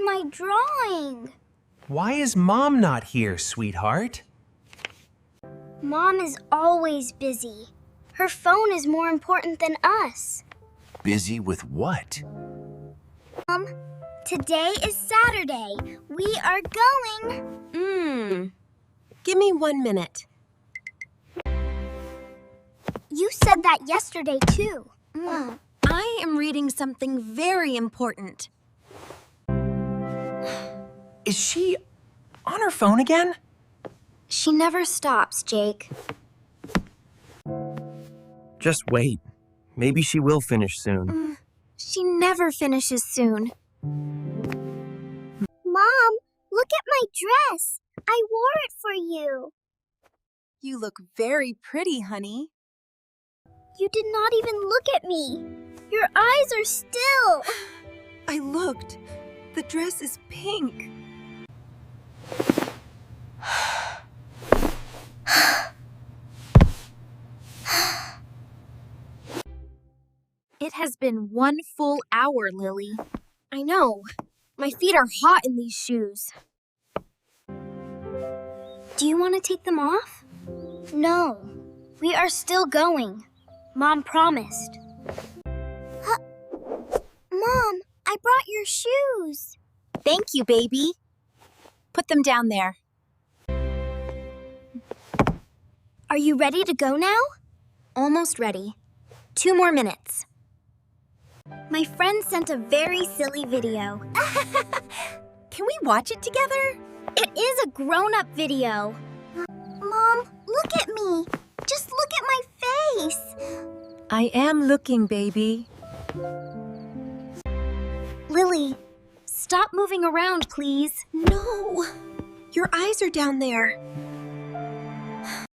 my drawing. Why is Mom not here, sweetheart? Mom is always busy. Her phone is more important than us. Busy with what? Mom, today is Saturday. We are going. Give me 1 minute. You said that yesterday, too. I am reading something very important. Is she on her phone again? She never stops, Jake. Just wait. Maybe she will finish soon. She never finishes soon. Mom, look at my dress. I wore it for you. You look very pretty, honey. You did not even look at me. Your eyes are still. I looked. The dress is pink. It has been 1 full hour, Lily. I know. My feet are hot in these shoes. Do you want to take them off? No. We are still going. Mom promised. Mom, I brought your shoes. Thank you, baby. Put them down there. Are you ready to go now? Almost ready. 2 more minutes. My friend sent a very silly video. Can we watch it together? It is a grown-up video. Mom, look at me. Just look at my face. I am looking, baby. Lily, stop moving around, please. No! Your eyes are down there.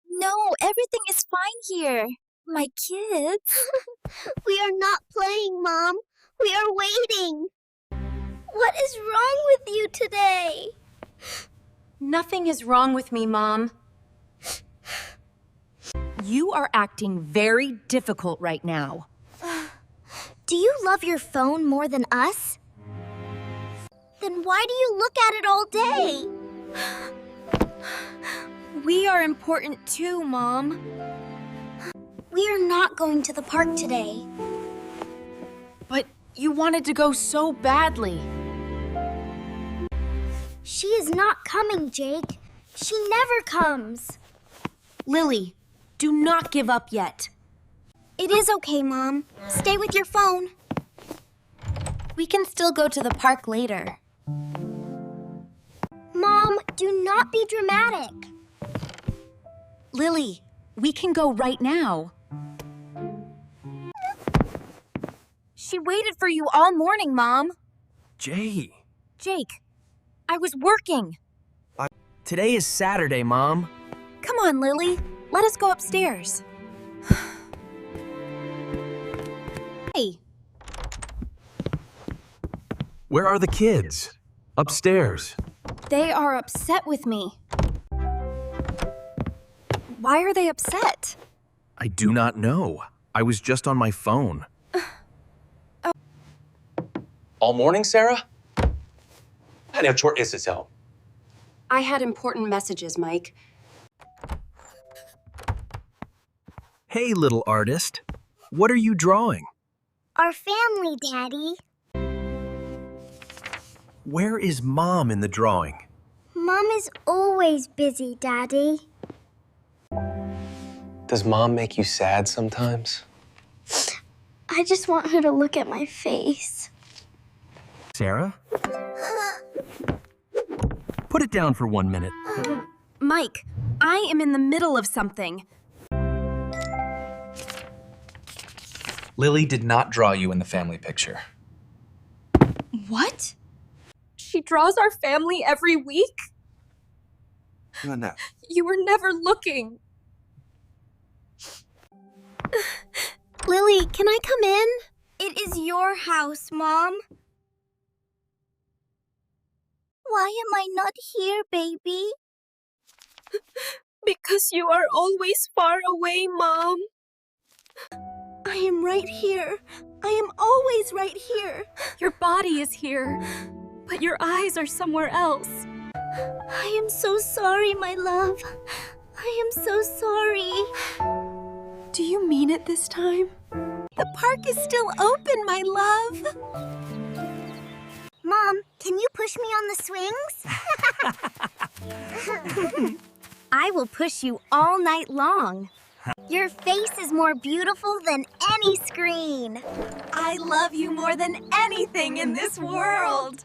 No, everything is fine here. My kids. We are not playing, Mom. We are waiting. What is wrong with you today? Nothing is wrong with me, Mom. You are acting very difficult right now. Do you love your phone more than us? Then why do you look at it all day? We are important too, Mom. We are not going to the park today. But you wanted to go so badly. She is not coming, Jake. She never comes. Lily, do not give up yet. It is okay, Mom. Stay with your phone. We can still go to the park later. Mom, do not be dramatic. Lily, we can go right now. She waited for you all morning, Mom. Jay. Jake, I was working. Today is Saturday, Mom. Come on, Lily. Let us go upstairs. Hey. Where are the kids? Upstairs. They are upset with me. Why are they upset? I do not know. I was just on my phone. All morning, Sarah? 你有 short SSL. I had important messages, Mike. Hey, little artist. What are you drawing? Our family, Daddy. Where is Mom in the drawing? Mom is always busy, Daddy. Does Mom make you sad sometimes? I just want her to look at my face. Sarah? Put it down for 1 minute. Mike, I am in the middle of something. Lily did not draw you in the family picture. What? She draws our family every week? No. You were never looking. Lily, can I come in? It is your house, Mom. Why am I not here, baby? Because you are always far away, Mom. I am right here. I am always right here. Your body is here, but your eyes are somewhere else. I am so sorry, my love. I am so sorry. Do you mean it this time? The park is still open, my love. Mom, can you push me on the swings? I will push you all night long. Your face is more beautiful than any screen. I love you more than anything in this world.